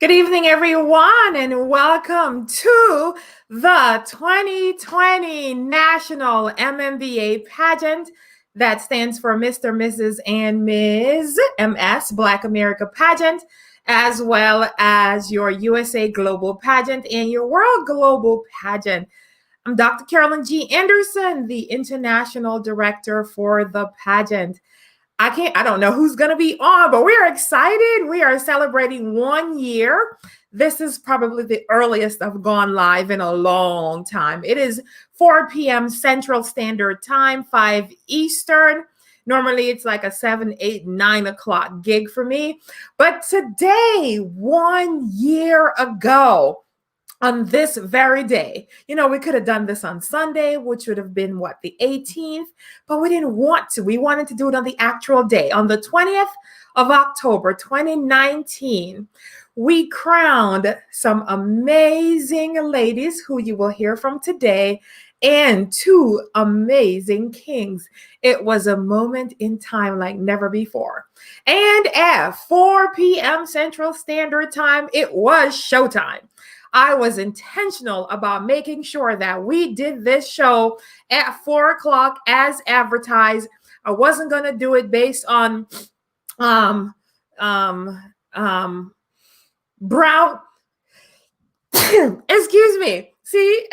Good evening, everyone, and welcome to the 2020 National MMBA Pageant. That stands for Mr., Mrs., and Ms. MS, Black America Pageant, as well as your USA Global Pageant and your World Global Pageant. I'm Dr. Carolyn G. Anderson, the International Director for the pageant. I don't know who's going to be on, but we're excited. We are celebrating 1 year. This is probably the earliest I've gone live in a long time. It is 4 p.m. Central Standard Time, 5 Eastern. Normally it's like a 7, 8, 9 o'clock gig for me. But today, 1 year ago, on this very day, we could have done this on Sunday, which would have been the 18th, but we didn't want to. We wanted to do it on the actual day. On the 20th of October, 2019, we crowned some amazing ladies who you will hear from today and two amazing kings. It was a moment in time like never before. And at 4 p.m. Central Standard Time, it was showtime. I was intentional about making sure that we did this show at 4 o'clock as advertised. I wasn't going to do it based on brown. Excuse me. See,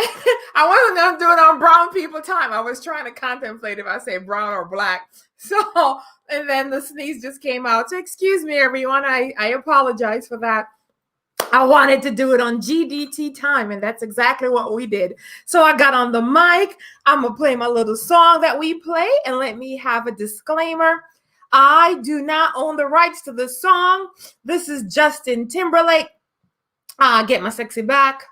I wasn't going to do it on brown people time. I was trying to contemplate if I say brown or black. So, and then the sneeze just came out. So excuse me, everyone. I apologize for that. I wanted to do it on GDT time, and that's exactly what we did. So I got on the mic. I'm going to play my little song that we play, and let me have a disclaimer. I do not own the rights to the song. This is Justin Timberlake. Get My Sexy Back.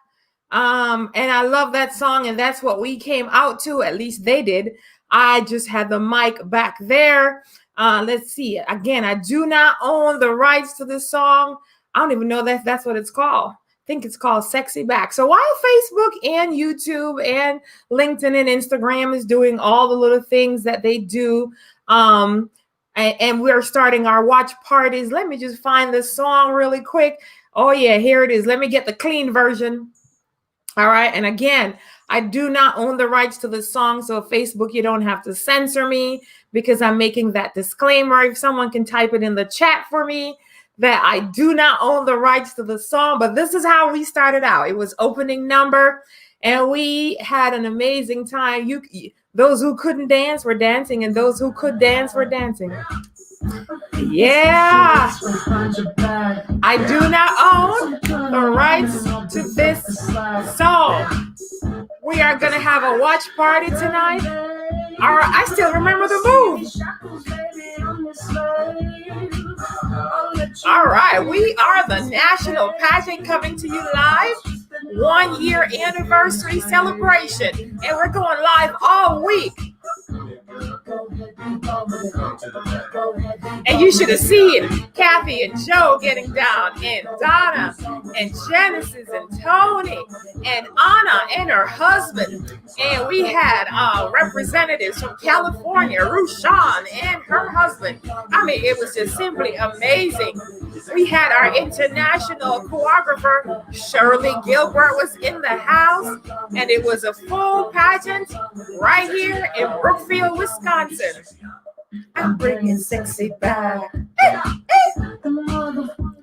And I love that song, and that's what we came out to. At least they did. I just had the mic back there. Let's see. Again, I do not own the rights to the song. I don't even know that that's what it's called. I think it's called Sexy Back. So while Facebook and YouTube and LinkedIn and Instagram is doing all the little things that they do, and we're starting our watch parties, let me just find this song really quick. Oh, yeah, here it is. Let me get the clean version. All right. And again, I do not own the rights to the song. So Facebook, you don't have to censor me because I'm making that disclaimer. If someone can type it in the chat for me, that I do not own the rights to the song, but this is how we started out. It was opening number, and we had an amazing time. Those who couldn't dance were dancing, and those who could dance were dancing. Yeah. I do not own the rights to this song. We are going to have a watch party tonight. All right, I still remember the move. All right, we are the National Pageant coming to you live. 1 year anniversary celebration, and we're going live all week. And you should have seen Kathy and Joe getting down, and Donna and Genesis and Tony and Anna and her husband. And we had representatives from California, Rushan and her husband. I mean, it was just simply amazing. We had our international choreographer, Shirley Gilbert, was in the house, and it was a full pageant right here in Brookfield, Wisconsin. I'm bringing sexy back.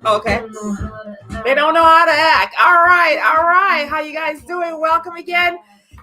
Okay. They don't know how to act. All right. How you guys doing? Welcome again.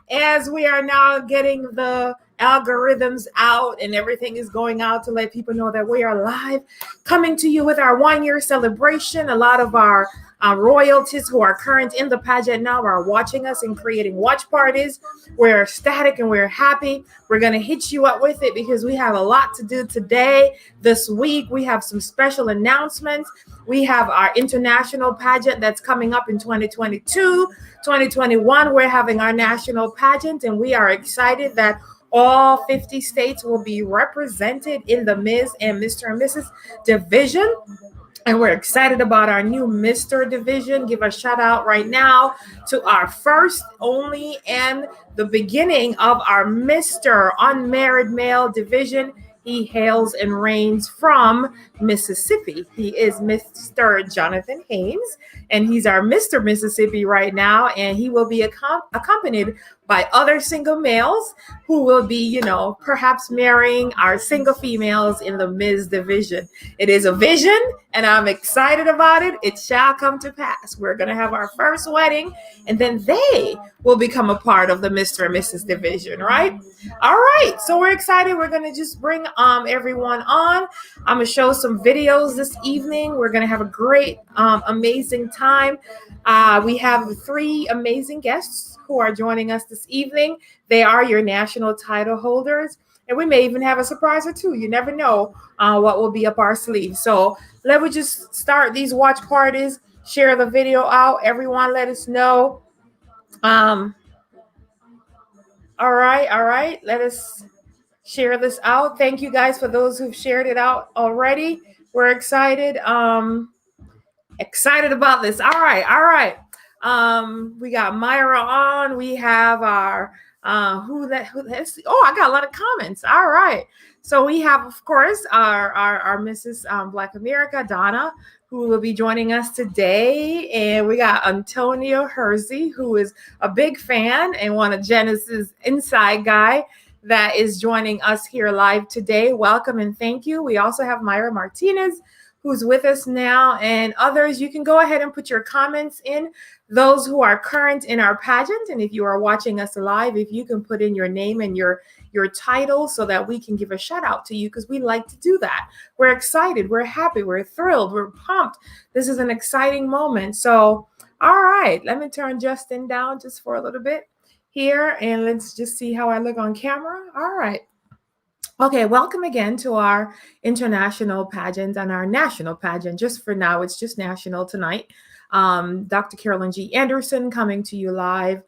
As we are now getting the algorithms out and everything is going out to let people know that we are live, coming to you with our 1 year celebration. A lot of our royalties who are current in the pageant now are watching us and creating watch parties. We're ecstatic and we're happy. We're going to hit you up with it because we have a lot to do today. This week, we have some special announcements. We have our international pageant that's coming up in 2022. 2021, we're having our national pageant, and we are excited that all 50 states will be represented in the Ms. and Mr. and Mrs. division. And we're excited about our new Mr. division. Give a shout out right now to our first, only, and the beginning of our Mr. unmarried male division. He hails and reigns from Mississippi. He is Mr. Jonathan Haynes, and he's our Mr. Mississippi right now, and he will be accompanied by other single males who will be, perhaps marrying our single females in the Ms. division. It is a vision, and I'm excited about it. It shall come to pass. We're going to have our first wedding, and then they will become a part of the Mr. and Mrs. division, right? All right, so we're excited. We're going to just bring everyone on. I'm going to show some videos this evening. We're going to have a great, amazing time. We have 3 amazing guests who are joining us this evening. They are your national title holders, and we may even have a surprise or 2. You never know what will be up our sleeve. So let me just start these watch parties, share the video out. Everyone, let us know. All right. Let us share this out. Thank you guys for those who've shared it out already. We're excited. Excited about this. All right. We got Myra on. We have our let's see. Oh, I got a lot of comments. All right. So we have, of course, our Mrs. Black America, Donna, who will be joining us today. And we got Antonio Hersey, who is a big fan and one of Genesis Inside guy that is joining us here live today. Welcome and thank you. We also have Myra Martinez, who's with us now, and others. You can go ahead and put your comments in, those who are current in our pageant. And if you are watching us live, if you can put in your name and your title so that we can give a shout out to you, because we like to do that. We're excited, we're happy, we're thrilled, we're pumped. This is an exciting moment. So, all right, let me turn Justin down just for a little bit here, and let's just see how I look on camera. All right. Okay, welcome again to our international pageant and our national pageant. Just for now, it's just national tonight. Dr. Carolyn G. Anderson coming to you live.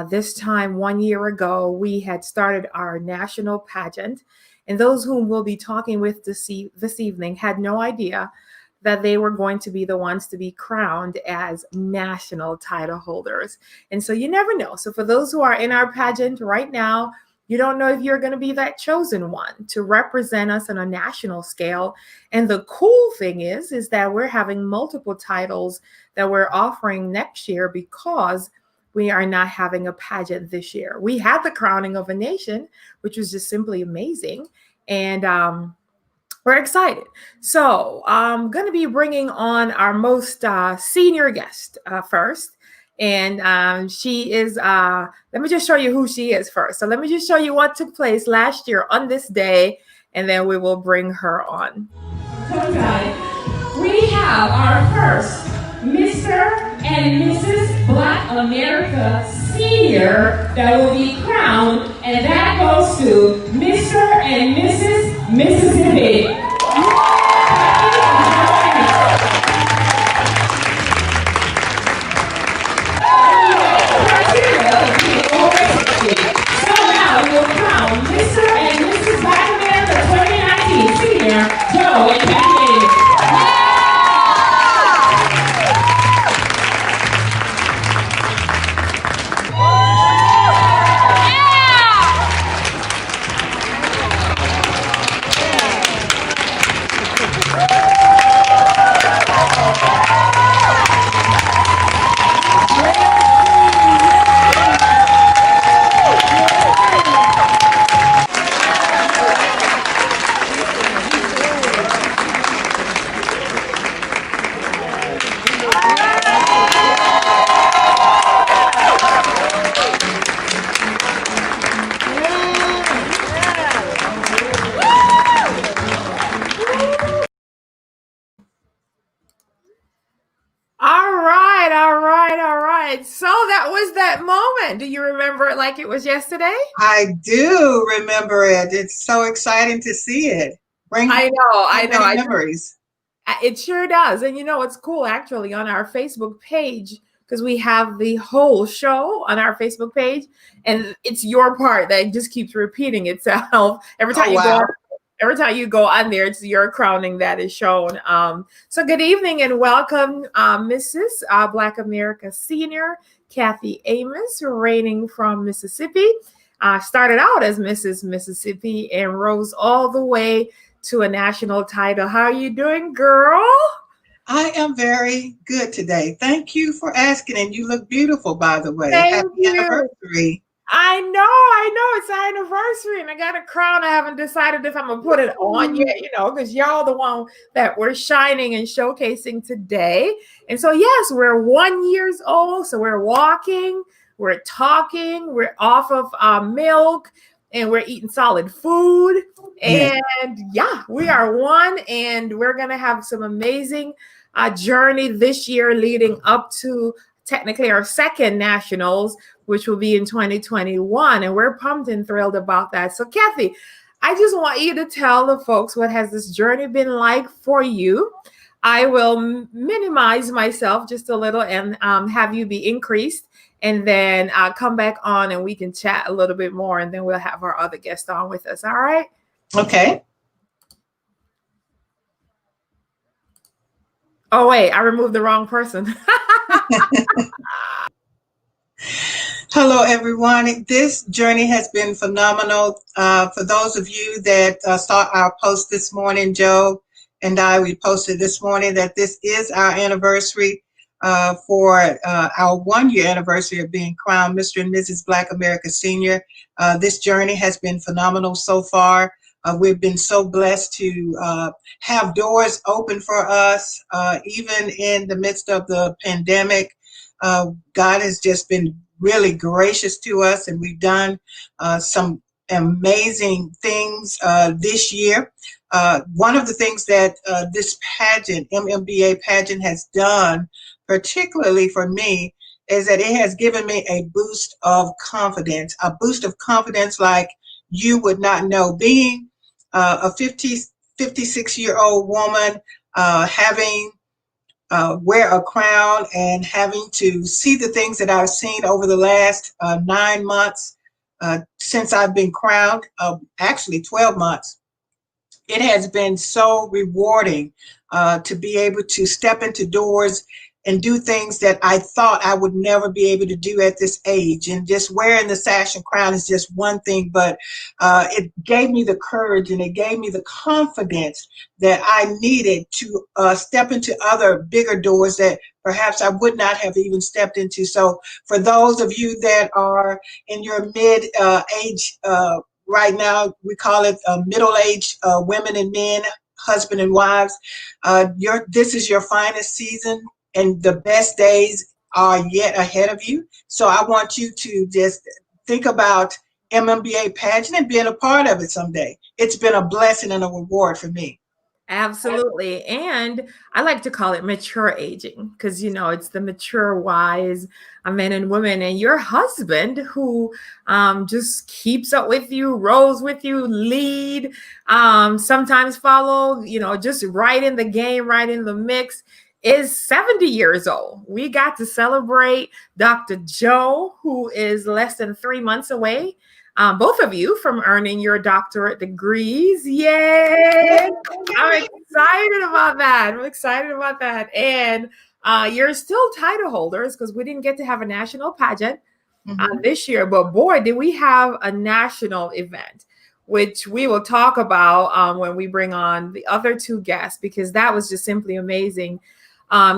This time 1 year ago, we had started our national pageant, and those whom we'll be talking with this evening had no idea that they were going to be the ones to be crowned as national title holders. And so you never know. So for those who are in our pageant right now, you don't know if you're going to be that chosen one to represent us on a national scale. And the cool thing is that we're having multiple titles that we're offering next year because we are not having a pageant this year. We had the crowning of a nation, which was just simply amazing. And we're excited. So I'm going to be bringing on our most senior guest first. And she is, let me just show you who she is first. So let me just show you what took place last year on this day, and then we will bring her on. Tonight, we have our first Mr. and Mrs. Black America Senior that will be crowned, and that goes to Mr. and Mrs. Mississippi. Mr. and Mrs. Black America 2019 Senior, Joe and Becky. So that was that moment. Do you remember it like it was yesterday? I do remember it. It's so exciting to see it. I know. Memories. It sure does. And you know, it's cool actually on our Facebook page, because we have the whole show on our Facebook page, and it's your part that just keeps repeating itself every time Every time you go on there, it's your crowning that is shown. So good evening and welcome, Mrs. Black America Senior, Kathy Amos, reigning from Mississippi. started out as Mrs. Mississippi and rose all the way to a national title. How are you doing, girl? I am very good today. Thank you for asking. And you look beautiful, by the way. Thank Happy you. anniversary. I know, it's our anniversary, and I got a crown. I haven't decided if I'm gonna put it on yet, because y'all the one that we're shining and showcasing today. And so, yes, we're 1 years old, so we're walking, we're talking, we're off of milk, and we're eating solid food. And yeah, we are one, and we're gonna have some amazing journey this year leading up to technically our second nationals, which will be in 2021. And we're pumped and thrilled about that. So Kathy, I just want you to tell the folks, what has this journey been like for you? I will minimize myself just a little and have you be increased, and then come back on and we can chat a little bit more, and then we'll have our other guest on with us. All right? Okay. Oh, wait, I removed the wrong person. Hello, everyone. This journey has been phenomenal. For those of you that saw our post this morning, Joe and we posted this morning that this is our anniversary for our 1 year anniversary of being crowned Mr. and Mrs. Black America Senior. This journey has been phenomenal so far. We've been so blessed to have doors open for us, even in the midst of the pandemic. God has just been really gracious to us, and we've done some amazing things this year. One of the things that this pageant, MMBA pageant, has done, particularly for me, is that it has given me a boost of confidence like you would not know. Being a 56-year-old woman, having wear a crown and having to see the things that I've seen over the last 9 months since I've been crowned, actually 12 months. It has been so rewarding to be able to step into doors and do things that I thought I would never be able to do at this age. And just wearing the sash and crown is just one thing, but it gave me the courage and it gave me the confidence that I needed to step into other bigger doors that perhaps I would not have even stepped into. So for those of you that are in your mid-age right now, we call it middle-aged women and men, husband and wives, this is your finest season, and the best days are yet ahead of you. So I want you to just think about MMBA pageant and being a part of it someday. It's been a blessing and a reward for me. Absolutely. And I like to call it mature aging because, it's the mature, wise men and women. And your husband, who just keeps up with you, rolls with you, lead, sometimes follow, just right in the game, right in the mix, is 70 years old. We got to celebrate Dr. Joe, who is less than 3 months away, both of you, from earning your doctorate degrees. Yay! I'm excited about that. And you're still title holders because we didn't get to have a national pageant this year. But boy, did we have a national event, which we will talk about when we bring on the other two guests, because that was just simply amazing.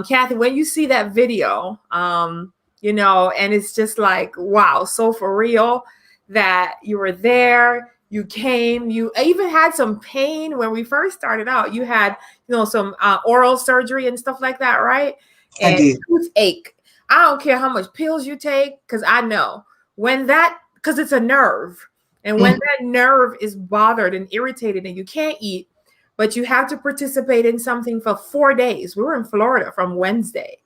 Kathy, when you see that video, and it's just like, wow, so for real that you were there, you came, you even had some pain when we first started out. You had, some oral surgery and stuff like that, right? And I did. toothache. I don't care how much pills you take, because I know because it's a nerve. And when that nerve is bothered and irritated and you can't eat, but you have to participate in something for 4 days. We were in Florida from Wednesday.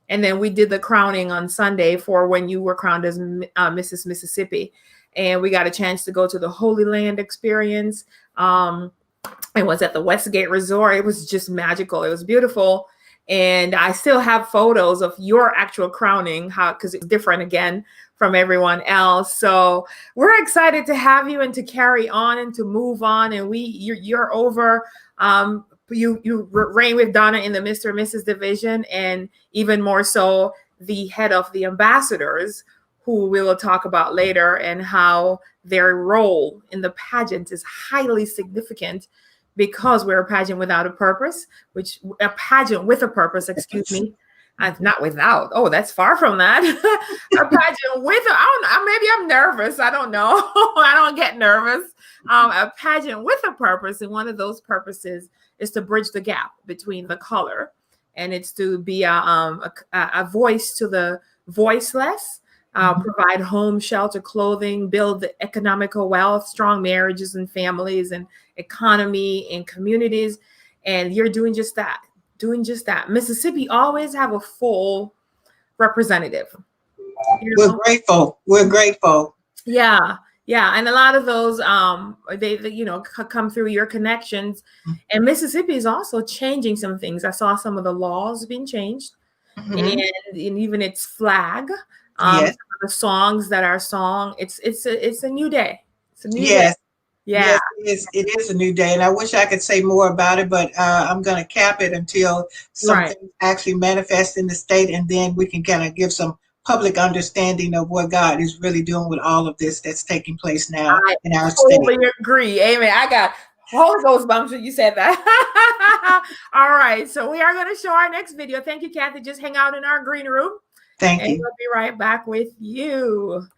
And then we did the crowning on Sunday for when you were crowned as Mrs. Mississippi. And we got a chance to go to the Holy Land experience. It was at the Westgate Resort. It was just magical. It was beautiful. And I still have photos of your actual crowning, because it's different again from everyone else. So we're excited to have you and to carry on and to move on. And you're over. You reign with Donna in the Mr. and Mrs. division, and even more so the head of the ambassadors, who we will talk about later, and how their role in the pageant is highly significant because we're a pageant without a purpose, which a pageant with a purpose, excuse me. Not without. Oh, that's far from that. A pageant with, maybe I'm nervous. I don't know. I don't get nervous. A pageant with a purpose, and one of those purposes is to bridge the gap between the color, and it's to be a voice to the voiceless, provide home, shelter, clothing, build the economical wealth, strong marriages and families, and economy and communities. And you're doing just that. Mississippi always have a full representative. We're grateful. Yeah. And a lot of those, they come through your connections. And Mississippi is also changing some things. I saw some of the laws being changed, and even its flag. Some of the songs that are sung. It's a new day. It's a new day. Yeah. Yes, it is a new day, and I wish I could say more about it, but I'm going to cap it until something actually manifests in the state, and then we can kind of give some public understanding of what God is really doing with all of this that's taking place now in our state. I totally agree. Amen. I got Holy Ghost bumps when you said that. All right, so we are going to show our next video. Thank you, Kathy. Just hang out in our green room. Thank you. And we'll be right back with you.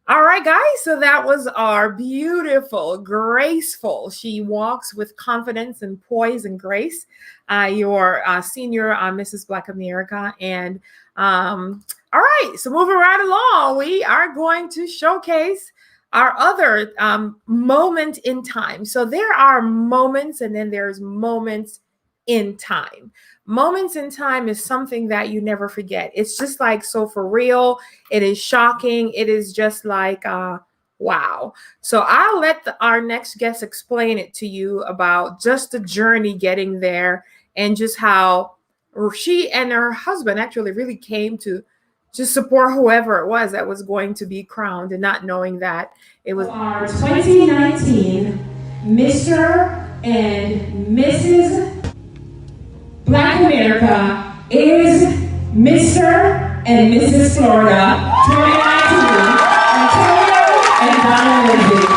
All right, guys, so that was our beautiful, graceful, she walks with confidence and poise and grace, your senior Mrs. Black America. And all right, so moving right along, we are going to showcase our other moment in time. So there are moments, and then there's moments in time. Moments in time is something that you never forget. It's just like so for real. It is shocking. It is just like, wow. So I'll let our next guest explain it to you about just the journey getting there, and just how she and her husband actually really came to just support whoever it was that was going to be crowned, and not knowing that it was our 2019 Mr. and Mrs. Black America is Mr. and Mrs. Florida 2019, Antonio and Donna Lindsay.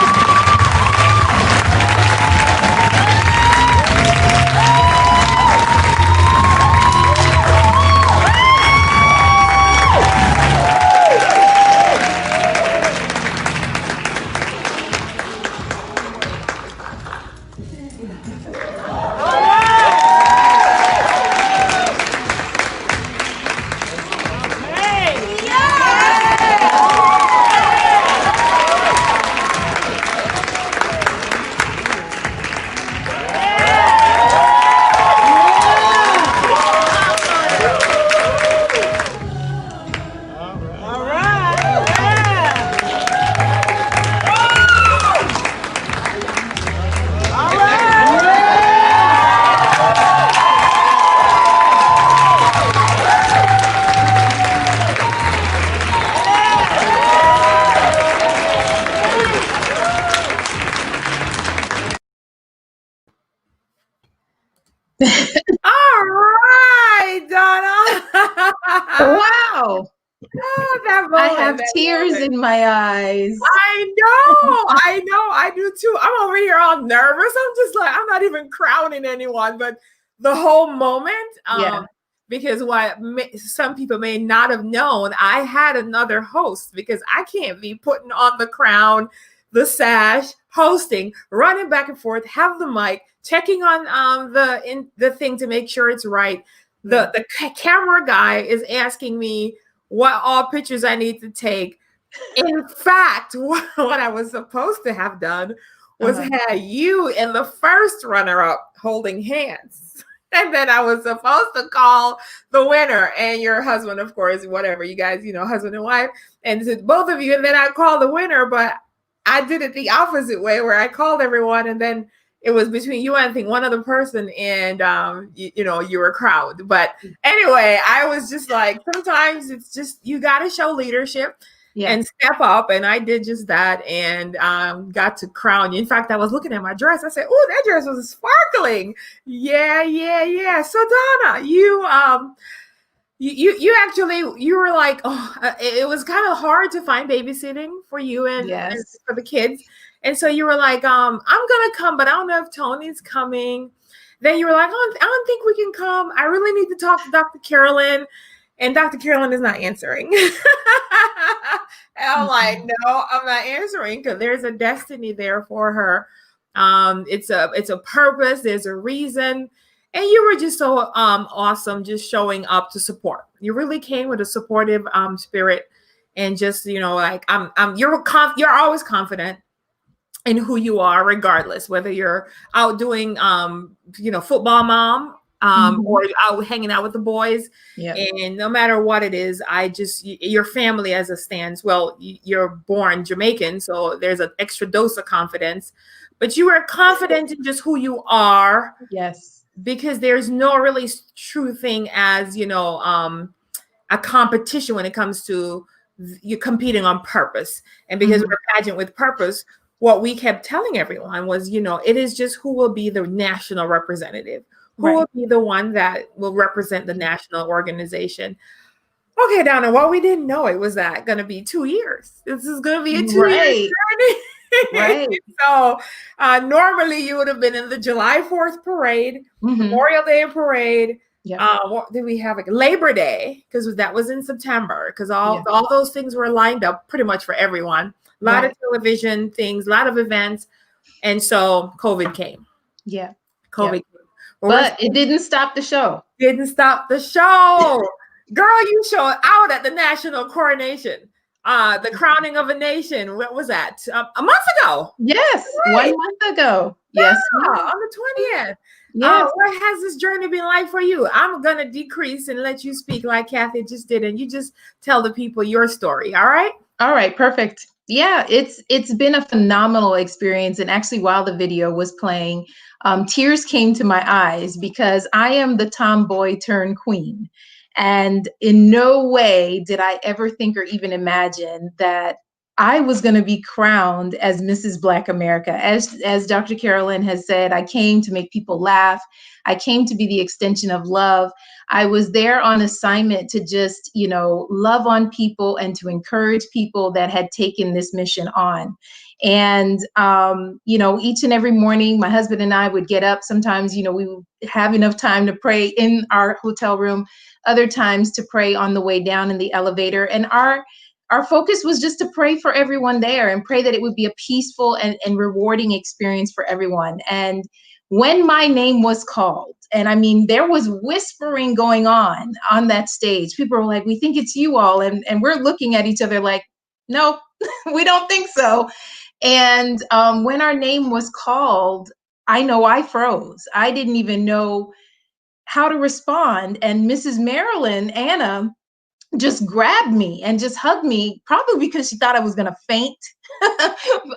all right, Donna. Wow. Oh, that moment, I have tears in my eyes. I know, I do too. I'm over here all nervous. I'm just like, I'm not even crowning anyone, but the whole moment, because some people may not have known, I had another host, because I can't be putting on the crown, the sash, hosting, running back and forth, have the mic, checking on the thing to make sure it's right. The camera guy is asking me what all pictures I need to take. In fact, what I was supposed to have done was had you and the first runner-up holding hands. And then I was supposed to call the winner and your husband, of course, whatever, you guys, husband and wife, and both of you. And then I called the winner, but I did it the opposite way, where I called everyone, and then it was between you and I think one other person, and you were crowned. But anyway, I was just like, sometimes it's just, you got to show leadership and step up. And I did just that, and got to crown you. In fact, I was looking at my dress. I said, oh, that dress was sparkling. Yeah. So Donna, you actually you were like, oh, it was kind of hard to find babysitting for you and Yes. for the kids, and so you were like, I'm gonna come, but I don't know if Tony's coming. Then you were like, oh, I don't think we can come. I really need to talk to Dr. Carolyn, and Dr. Carolyn is not answering. And I'm like, no, I'm not answering because there's a destiny there for her. It's a purpose. There's a reason. And you were just so awesome, just showing up to support. You really came with a supportive spirit, and just like you're always confident in who you are, regardless whether you're out doing football mom or out hanging out with the boys. Yeah. And no matter what it is, your family as it stands. Well, you're born Jamaican, so there's an extra dose of confidence. But you are confident in just who you are. Yes. Because there's no really true thing as a competition when it comes to you competing on purpose. And because we're a pageant with purpose, what we kept telling everyone was, it is just who will be the national representative, who will be the one that will represent the national organization. Okay, Donna, what we didn't know it was that going to be 2 years. This is going to be a 2-year journey. Right. So normally you would have been in the July 4th parade, Memorial Day parade. What did we have? Labor Day, because that was in September, because all those things were lined up pretty much for everyone. A lot of television things, a lot of events. And so COVID came. Yeah. COVID came. But it didn't stop the show. Didn't stop the show. Girl, you showed out at the National Coronation. The crowning of a nation. What was that? A month ago. Yes, right. 1 month ago. Yes, on the 20th. Yes. What has this journey been like for you? I'm gonna decrease and let you speak like Kathy just did, and you just tell the people your story. All right. All right. Perfect. Yeah, it's been a phenomenal experience. And actually, while the video was playing, tears came to my eyes because I am the tomboy turned queen. And in no way did I ever think or even imagine that I was going to be crowned as Mrs. Black America. As Dr. Carolyn has said, I came to make people laugh. I came to be the extension of love. I was there on assignment to just, love on people and to encourage people that had taken this mission on. And, each and every morning, my husband and I would get up. Sometimes, we would have enough time to pray in our hotel room, other times to pray on the way down in the elevator. And our focus was just to pray for everyone there and pray that it would be a peaceful and rewarding experience for everyone. And when my name was called, and I mean, there was whispering going on that stage. People were like, we think it's you all. And we're looking at each other like, no, we don't think so. And when our name was called, I know I froze. I didn't even know how to respond. And Mrs. Marilyn, Anna, just grabbed me and just hugged me, probably because she thought I was going to faint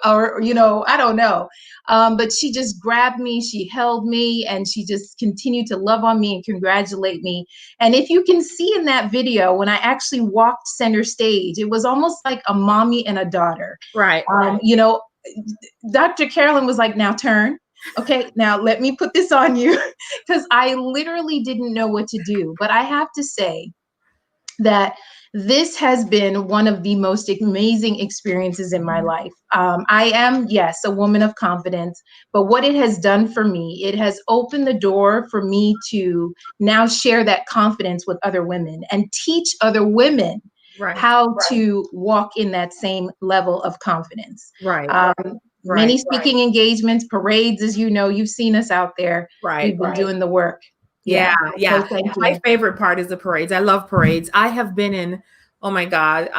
or, I don't know. But she just grabbed me, she held me, and she just continued to love on me and congratulate me. And if you can see in that video, when I actually walked center stage, it was almost like a mommy and a daughter. Right. Dr. Carolyn was like, now turn. Okay, now let me put this on you, because I literally didn't know what to do. But I have to say that this has been one of the most amazing experiences in my life. I am, yes, a woman of confidence, but what it has done for me, it has opened the door for me to now share that confidence with other women and teach other women how to walk in that same level of confidence. Many speaking engagements, parades, as you know, you've seen us out there. We've been doing the work. Yeah. So thank you. My favorite part is the parades. I love parades. I have been in, oh my God,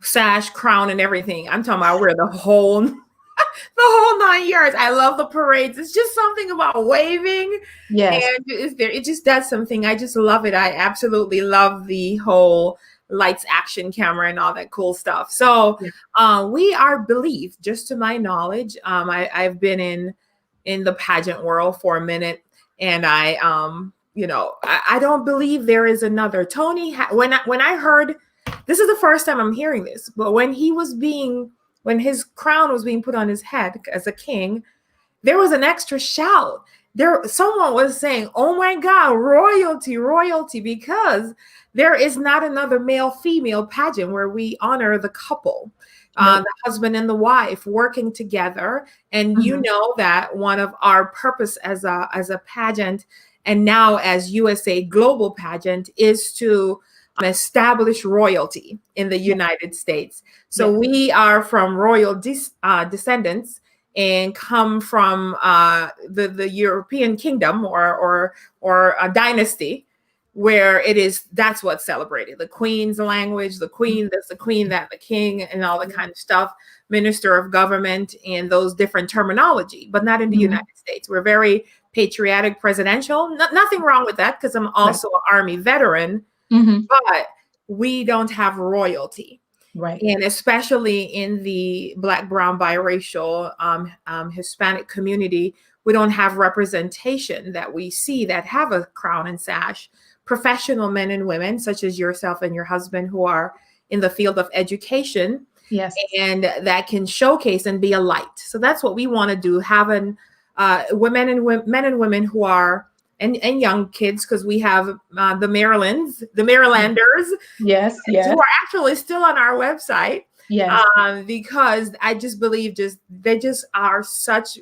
sash, crown, and everything. I'm talking about wear the whole 9 yards. I love the parades. It's just something about waving. Yes. And it just does something. I just love it. I absolutely love the whole lights, action, camera, and all that cool stuff. So we are believed, just to my knowledge. I've been in the pageant world for a minute. And I don't believe there is another. Tony, when I heard, this is the first time I'm hearing this, but when his crown was being put on his head as a king, there was an extra shout. someone was saying, oh my God, royalty, royalty, because there is not another male-female pageant where we honor the couple, the husband and the wife working together. And you know that one of our purpose as a pageant, and now as USA Global Pageant, is to establish royalty in the United States. So we are from royal descendants and come from the European kingdom or a dynasty where that's what's celebrated. The queen's language, the queen, that's the queen, that the king, and all that kind of stuff, minister of government, and those different terminology, but not in the United States. We're very patriotic, presidential. Nothing wrong with that, because I'm also an Army veteran, but we don't have royalty. Right. And especially in the Black, brown, biracial, Hispanic community, we don't have representation that we see that have a crown and sash. Professional men and women, such as yourself and your husband, who are in the field of education. Yes. And that can showcase and be a light. So that's what we want to do, having men and women who are, and young kids, because we have the Marylanders, yes, who are actually still on our website, because I just believe they just are such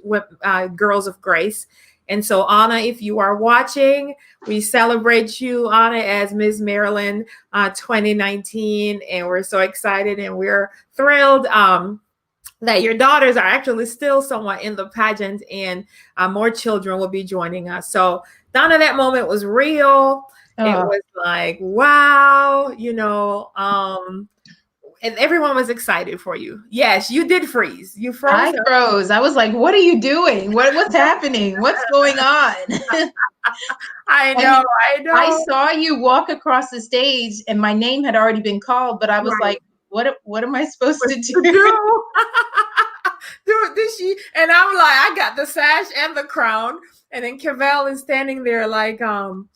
girls of grace. And so, Anna, if you are watching, we celebrate you, Anna, as Ms. Maryland 2019, and we're so excited and we're thrilled that your daughters are actually still somewhat in the pageant, and more children will be joining us. So, Donna, that moment was real. It was like, wow, and everyone was excited for you. Yes, you did freeze. You froze. I froze. I was like, what are you doing? What's happening? What's going on? I know. I saw you walk across the stage and my name had already been called, but I was like, what am I supposed to do? Did she? And I'm like, I got the sash and the crown. And then Cavell is standing there like, am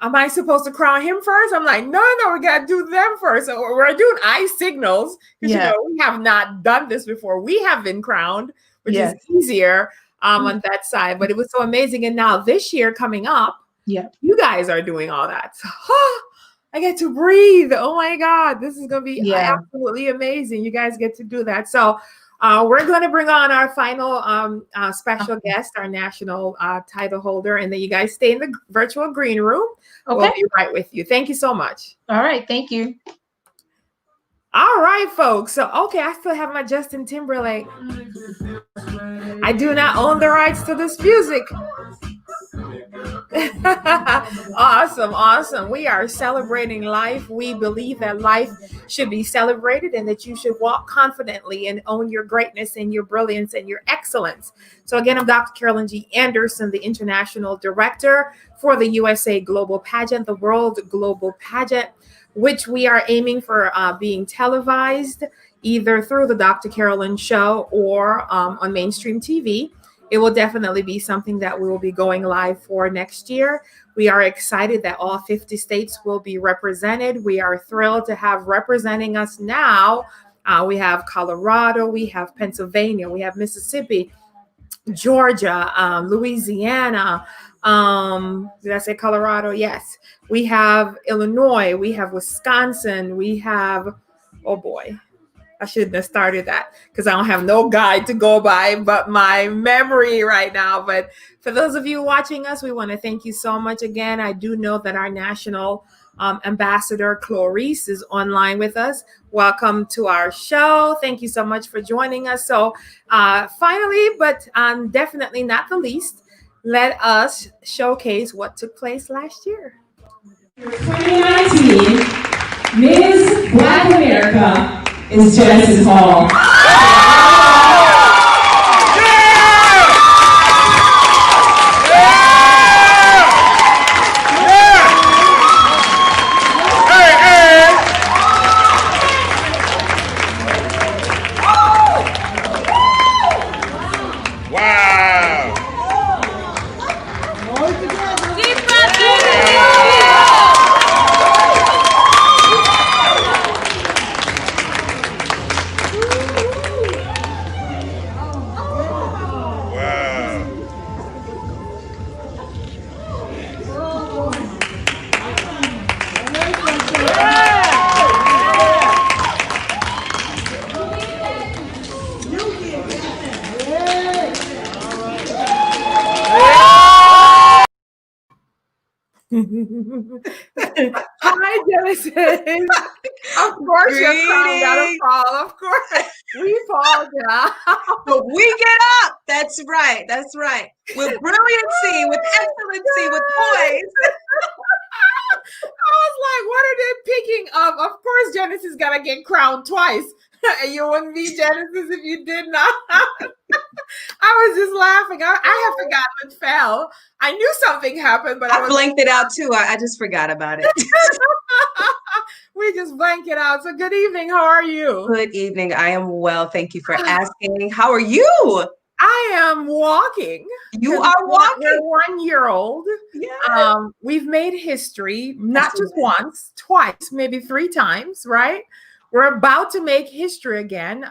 I supposed to crown him first? I'm like, no, we got to do them first. So we're doing eye signals because, we have not done this before. We have been crowned, which is easier on that side. But it was so amazing. And now this year coming up, you guys are doing all that. So, I get to breathe. Oh, my God. This is going to be absolutely amazing. You guys get to do that. So we're going to bring on our final special guest, our national title holder, and then you guys stay in the virtual green room. Okay. We'll be right with you. Thank you so much. All right. Thank you. All right, folks. So, okay, I still have my Justin Timberlake. I do not own the rights to this music. Awesome. We are celebrating life. We believe that life should be celebrated and that you should walk confidently and own your greatness and your brilliance and your excellence. So again, I'm Dr. Carolyn G. Anderson, the International Director for the USA Global Pageant, the World Global Pageant, which we are aiming for being televised either through the Dr. Carolyn Show or on mainstream TV. It will definitely be something that we will be going live for next year. We are excited that all 50 states will be represented. We are thrilled to have representing us now. We have Colorado, we have Pennsylvania, we have Mississippi, Georgia, Louisiana. Did I say Colorado? Yes. We have Illinois, we have Wisconsin, we have, oh boy. I shouldn't have started that because I don't have no guide to go by but my memory right now. But for those of you watching us, we want to thank you so much again. I do know that our national ambassador, Clarice, is online with us. Welcome to our show. Thank you so much for joining us. So finally, but definitely not the least, let us showcase what took place last year. 2019, Ms. Black America is Genesis Hall. Hi, Genesis. Of course, your crown gotta Greetings. fall. Of course, we fall down. But we get up. That's right. That's right. With brilliancy, with excellency, with poise. I was like, what are they picking up? Of course, Genesis gotta get crowned twice. And you wouldn't be Genesis if you did not. I was just laughing. I have forgotten it fell. I knew something happened, but I blanked it out too. I just forgot about it. We just blank it out. So good evening. How are you? Good evening. I am well. Thank you for asking. How are you? I am walking. You are walking. We're 1 year old. Yeah. We've made history, not just once, twice, maybe 3 times, right? We're about to make history again.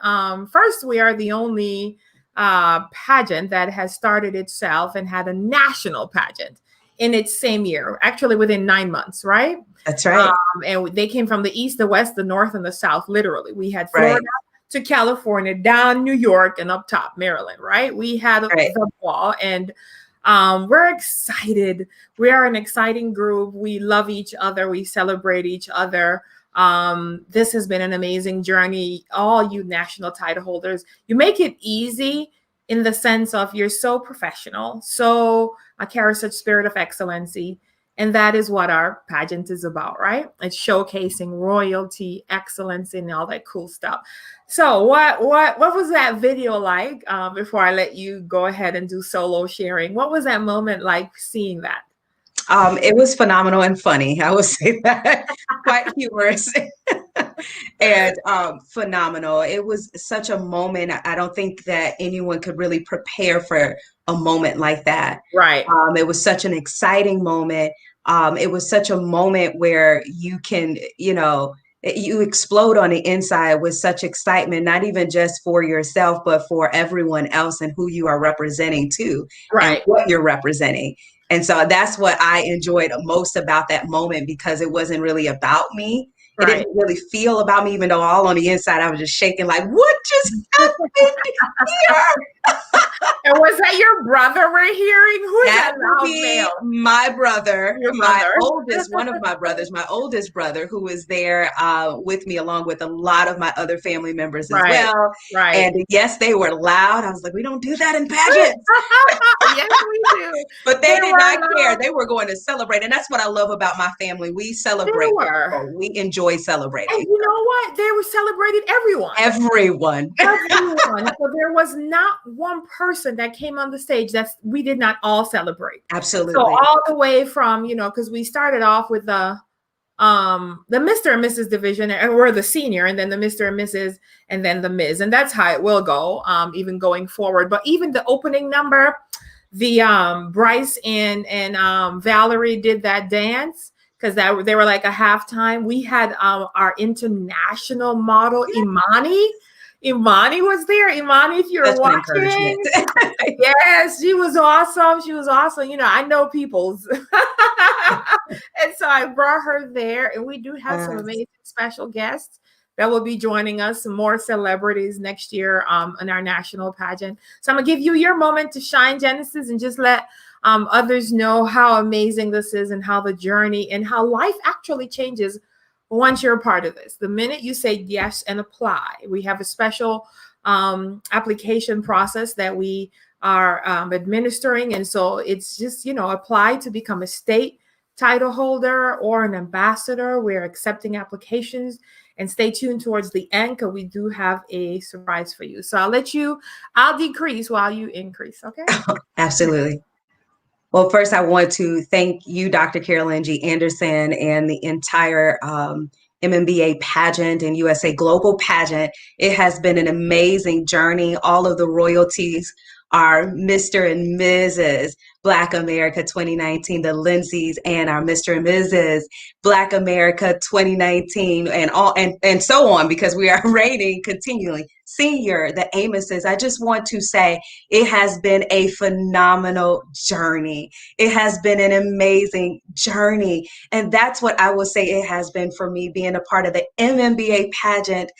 First, we are the only pageant that has started itself and had a national pageant in its same year, actually within 9 months, right? That's right. And they came from the east, the west, the north, and the south, literally. We had Florida to California, down New York, and up top, Maryland, right? We had the ball, and we're excited. We are an exciting group. We love each other. We celebrate each other. This has been an amazing journey. All you national title holders, you make it easy in the sense of you're so professional, so I carry such spirit of excellency. And that is what our pageant is about, right? It's showcasing royalty, excellence, and all that cool stuff. So what was that video like? Before I let you go ahead and do solo sharing, what was that moment like seeing that? It was phenomenal and funny. I would say that. Quite humorous and phenomenal. It was such a moment. I don't think that anyone could really prepare for a moment like that. Right. It was such an exciting moment. It was such a moment where you can, you explode on the inside with such excitement, not even just for yourself, but for everyone else and who you are representing too, and what you're representing. And so that's what I enjoyed most about that moment, because it wasn't really about me. It didn't really feel about me, even though all on the inside I was just shaking like, what just happened here? And was that your brother we're hearing? Who is that loud male? My brother, one of my brothers, my oldest brother, who was there with me, along with a lot of my other family members as well. And yes, they were loud. I was like, we don't do that in pageants. Yes, we do. But they did not care. They were going to celebrate. And that's what I love about my family. We celebrate. We enjoy celebrating. And you know what? They were celebrating everyone. Everyone. So there was not one person that came on the stage that we did not all celebrate. Absolutely. So all the way from, because we started off with the Mr. and Mrs. division, and we're the senior, and then the Mr. and Mrs. and then the Ms. And that's how it will go, even going forward. But even the opening number, the Bryce and Valerie did that dance, because they were like a halftime. We had our international model, Imani. Imani was there. Imani, if you're watching. Yes, she was awesome. She was awesome. I know people's. And so I brought her there. And we do have some amazing special guests that will be joining us, some more celebrities next year in our national pageant. So I'm going to give you your moment to shine, Genesis, and just let others know how amazing this is, and how the journey and how life actually changes once you're a part of this. The minute you say yes and apply, we have a special application process that we are administering. And so it's just, apply to become a state title holder or an ambassador. We're accepting applications, and stay tuned towards the end, because we do have a surprise for you. So I'll decrease while you increase. Okay. Absolutely. Well, first, I want to thank you, Dr. Carolyn G. Anderson, and the entire MMBA pageant and USA Global pageant. It has been an amazing journey. All of the royalties are Mr. and Mrs. Black America 2019, the Lindsays, and our Mr. and Mrs. Black America 2019, and so on, because we are rating continually. Senior, the Amoses. I just want to say it has been a phenomenal journey. It has been an amazing journey. And that's what I will say it has been for me. Being a part of the MMBA pageant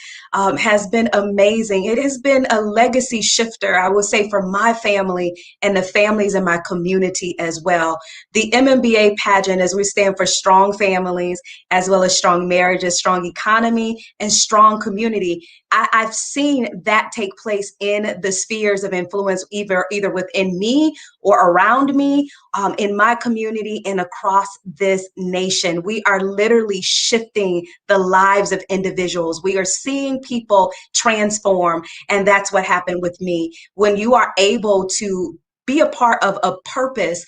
has been amazing. It has been a legacy shifter, I will say, for my family and the families in my community. community as well. The MMBA pageant, as we stand for strong families, as well as strong marriages, strong economy, and strong community. I've seen that take place in the spheres of influence, either within me or around me, in my community and across this nation. We are literally shifting the lives of individuals. We are seeing people transform, and that's what happened with me. When you are able to be a part of a purpose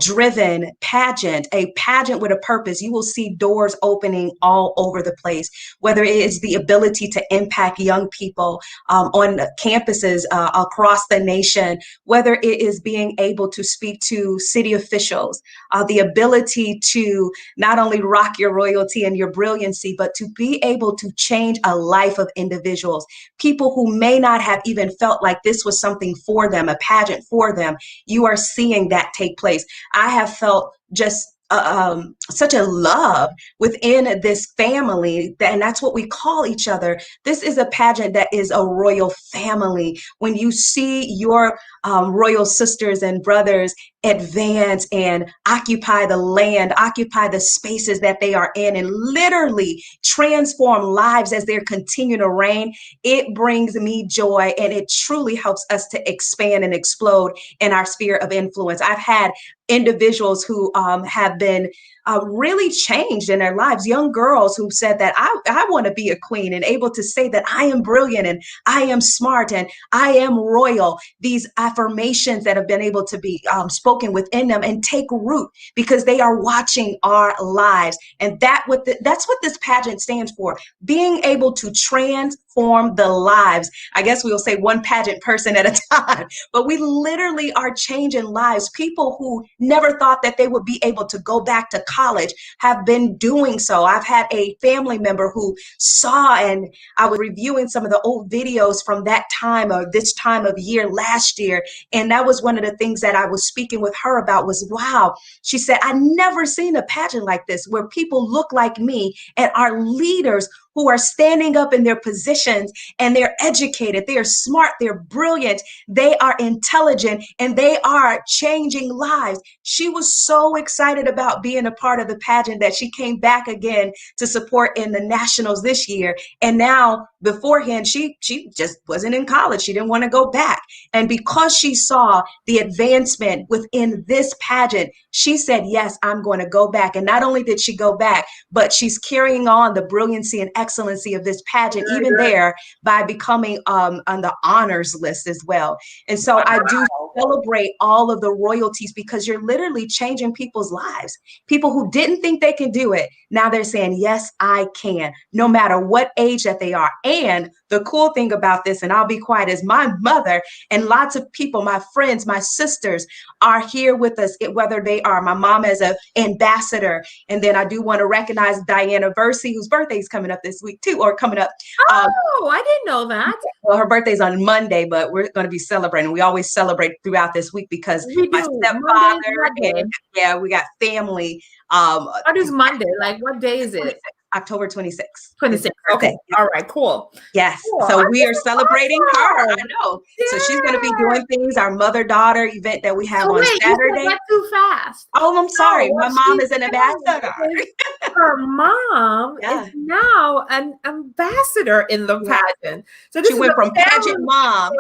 driven pageant, a pageant with a purpose, you will see doors opening all over the place, whether it is the ability to impact young people on campuses across the nation, whether it is being able to speak to city officials, the ability to not only rock your royalty and your brilliancy, but to be able to change a life of individuals, people who may not have even felt like this was something for them, a pageant for them. You are seeing that take place. I have felt just such a love within this family, and that's what we call each other. This is a pageant that is a royal family. When you see your royal sisters and brothers advance and occupy the land, occupy the spaces that they are in, and literally transform lives as they continue to reign, it brings me joy, and it truly helps us to expand and explode in our sphere of influence. I've had individuals who have been really changed in their lives, young girls who said that I want to be a queen, and able to say that I am brilliant and I am smart and I am royal. These affirmations that have been able to be spoken within them and take root because they are watching our lives. And that's what this pageant stands for, being able to transform the lives. I guess we'll say one pageant person at a time, but we literally are changing lives. People who never thought that they would be able to go back to college have been doing so. I've had a family member who saw, and I was reviewing some of the old videos from that time or this time of year last year. And that was one of the things that I was speaking with her about was, wow, she said, I never seen a pageant like this where people look like me and are leaders who are standing up in their positions, and they're educated, they are smart, they're brilliant, they are intelligent, and they are changing lives. She was so excited about being a part of the pageant that she came back again to support in the nationals this year. And now, beforehand, she just wasn't in college. She didn't want to go back. And because she saw the advancement within this pageant, she said, yes, I'm going to go back. And not only did she go back, but she's carrying on the brilliancy and excellency of this pageant, even there, by becoming on the honors list as well. And so I do celebrate all of the royalties, because you're literally changing people's lives. People who didn't think they can do it, now they're saying, yes, I can, no matter what age that they are. And the cool thing about this, and I'll be quiet, is my mother and lots of people, my friends, my sisters, are here with us, whether they are my mom as an ambassador. And then I do want to recognize Diana Versie, whose birthday is coming up this week too, or coming up. Oh, I didn't know that. Well, her birthday's on Monday, but we're going to be celebrating. We always celebrate throughout this week because my stepfather and we got family. What is Monday? Like, what day is it? October 26th. 26th. Okay. All right. Cool. Yes. Cool. So we are celebrating her. I know. Yeah. So she's going to be doing things. Our mother-daughter event that we have on Saturday. You said that too fast. Oh, I'm sorry. My mom is an ambassador. Her mom is now an ambassador in the pageant. So she went from pageant mom.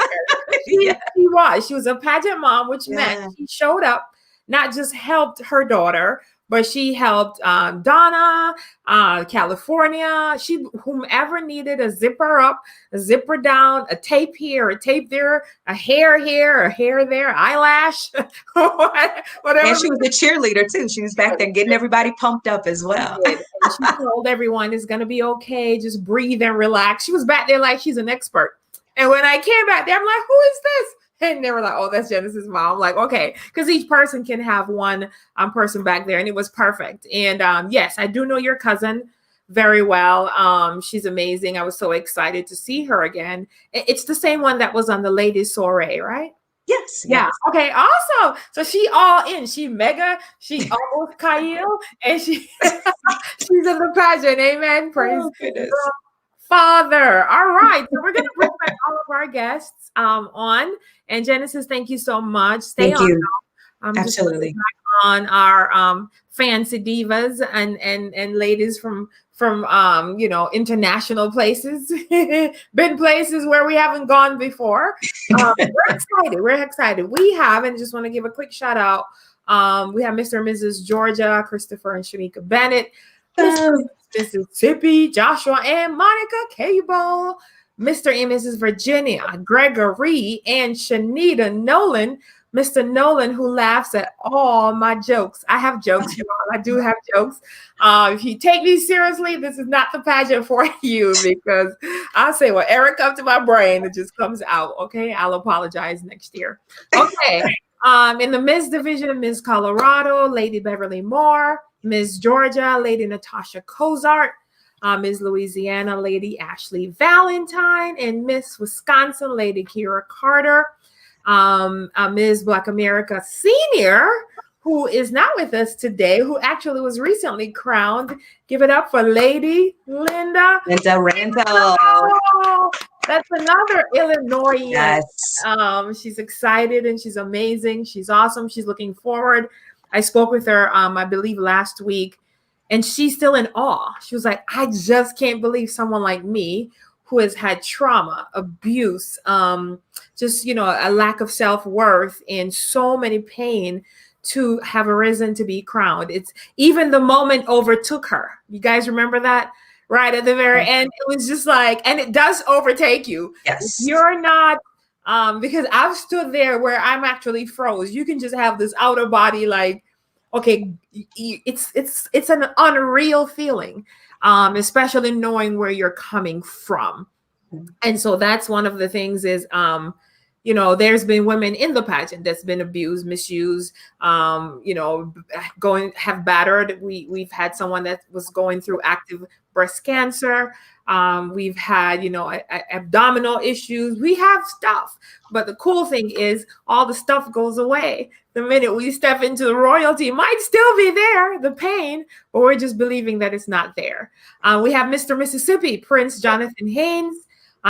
She was a pageant mom, which meant she showed up, not just helped her daughter, but she helped Donna, California, whomever needed a zipper up, a zipper down, a tape here, a tape there, a hair here, a hair there, eyelash, whatever. And she was a cheerleader too. She was back there getting everybody pumped up as well. And she told everyone it's going to be okay. Just breathe and relax. She was back there like she's an expert. And when I came back there, I'm like, who is this? And they were like, oh, that's Genesis' mom. I'm like, okay, because each person can have one person back there, and it was perfect. And yes, I do know your cousin very well. She's amazing. I was so excited to see her again. It's the same one that was on the ladies' soiree, right? Yes. Yeah. Okay. Awesome. So she all in. She mega. She almost Kyle, and she's in the pageant. Amen. Praise goodness. Father. All right. So we're going to bring back all of our guests on. And Genesis, thank you so much. Stay on. I'm just looking Absolutely. back on our fancy divas and ladies from international places, been places where we haven't gone before. We're excited. We're excited. We have, and just want to give a quick shout out. We have Mr. and Mrs. Georgia, Christopher and Shamika Bennett, Mississippi, Joshua and Monica Cable, Mr. and Mrs. Virginia, Gregory and Shanita Nolan, Mr. Nolan, who laughs at all my jokes. I have jokes, you all. I do have jokes. If you take me seriously, this is not the pageant for you, because I'll say whatever comes to my brain, it just comes out. Okay, I'll apologize next year. Okay. In the Miss Division, Miss Colorado, Lady Beverly Moore, Miss Georgia, Lady Natasha Cozart, Miss Louisiana, Lady Ashley Valentine, and Miss Wisconsin, Lady Kira Carter, Ms. Black America Senior, who is not with us today, who actually was recently crowned. Give it up for Lady Linda. Linda Randall. Oh, that's another Illinoisian. Yes. She's excited and she's amazing. She's awesome. She's looking forward. I spoke with her, I believe last week, and she's still in awe. She was like, I just can't believe someone like me, who has had trauma, abuse, just, a lack of self-worth and so many pain, to have arisen to be crowned. It's even the moment overtook her. You guys remember that? Right at the very end, it was just like, and it does overtake you. Yes. If you're not, because I've stood there where I'm actually froze. You can just have this outer body, like, okay, it's an unreal feeling, especially knowing where you're coming from. And so that's one of the things is, there's been women in the pageant that's been abused, misused, have battered. We've had someone that was going through active breast cancer. We've had, abdominal issues. We have stuff. But the cool thing is all the stuff goes away. The minute we step into the royalty, it might still be there, the pain, but we're just believing that it's not there. We have Mr. Mississippi, Prince Jonathan Haynes,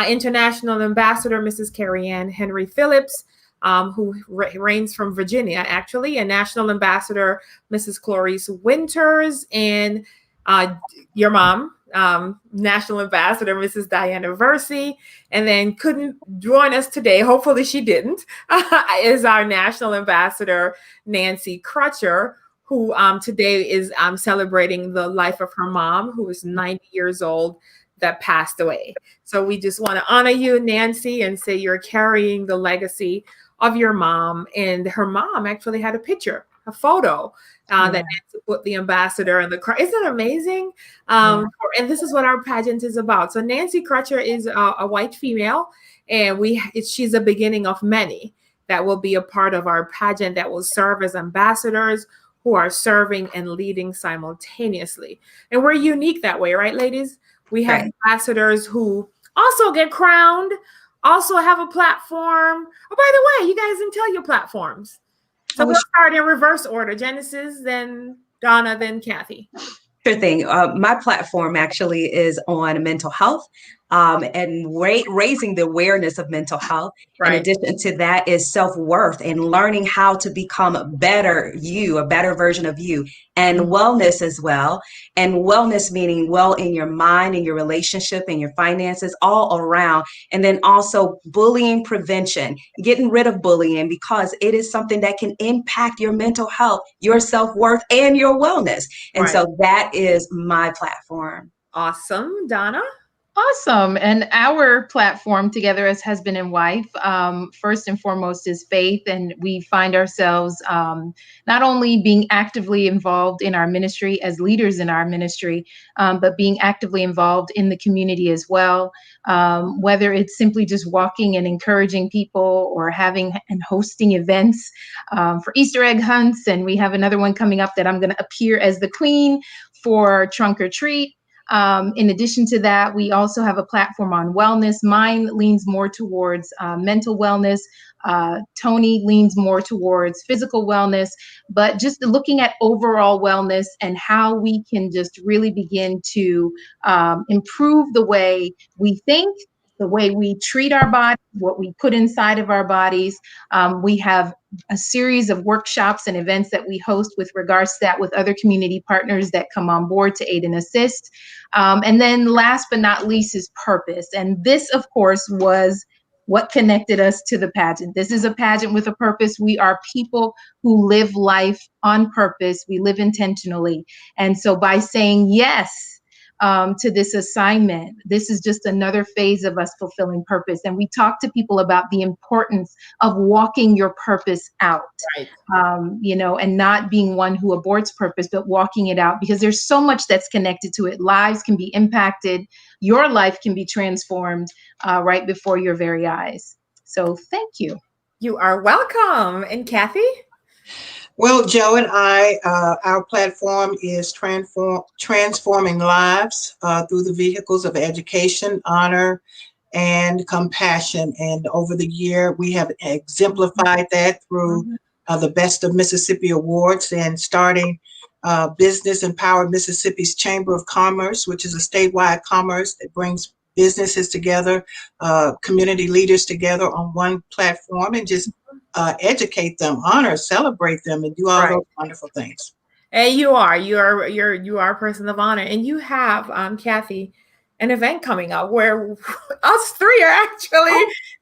International Ambassador, Mrs. Carrie Ann Henry Phillips, who reigns from Virginia, actually, and National Ambassador, Mrs. Clarice Winters, and your mom, National Ambassador, Mrs. Diana Versey, and then couldn't join us today, hopefully she didn't, is our National Ambassador, Nancy Crutcher, who today is celebrating the life of her mom, who is 90 years old, that passed away. So we just want to honor you, Nancy, and say you're carrying the legacy of your mom. And her mom actually had a picture, a photo that Nancy put the ambassador in the crown. Isn't it amazing? And this is what our pageant is about. So Nancy Crutcher is a white female, and she's the beginning of many that will be a part of our pageant, that will serve as ambassadors who are serving and leading simultaneously. And we're unique that way, right, ladies? We have ambassadors who also get crowned, also have a platform. Oh, by the way, you guys didn't tell your platforms. So we'll start in reverse order. Genesis, then Donna, then Kathy. Sure thing. My platform actually is on mental health and raising the awareness of mental health. Right. In addition to that is self-worth and learning how to become a better version of you, and wellness as well. And wellness meaning well in your mind and your relationship and your finances, all around. And then also bullying prevention, getting rid of bullying, because it is something that can impact your mental health, your self-worth, and your wellness. And so that is my platform. Awesome. Donna? Awesome. And our platform together as husband and wife, first and foremost, is faith. And we find ourselves not only being actively involved in our ministry as leaders in our ministry, but being actively involved in the community as well. Whether it's simply just walking and encouraging people, or having and hosting events for Easter egg hunts. And we have another one coming up that I'm going to appear as the queen for Trunk or Treat. In addition to that, we also have a platform on wellness. Mine leans more towards mental wellness. Tony leans more towards physical wellness, but just looking at overall wellness and how we can just really begin to improve the way we think the way we treat our body, what we put inside of our bodies. We have a series of workshops and events that we host with regards to that with other community partners that come on board to aid and assist. And then last but not least is purpose. And this, of course, was what connected us to the pageant. This is a pageant with a purpose. We are people who live life on purpose. We live intentionally. And so by saying yes to this assignment, this is just another phase of us fulfilling purpose. And we talk to people about the importance of walking your purpose out, Right. And not being one who aborts purpose, but walking it out, because there's so much that's connected to it. Lives can be impacted. Your life can be transformed right before your very eyes. So thank you. You are welcome. And Kathy? Well, Joe and I, our platform is transforming lives through the vehicles of education, honor, and compassion. And over the year, we have exemplified that through the Best of Mississippi Awards and starting Business Empowered Mississippi's Chamber of Commerce, which is a statewide commerce that brings businesses together, community leaders together on one platform, and just educate them, honor, celebrate them, and do all those wonderful things. And you are a person of honor, and you have, Kathy, an event coming up where us three are actually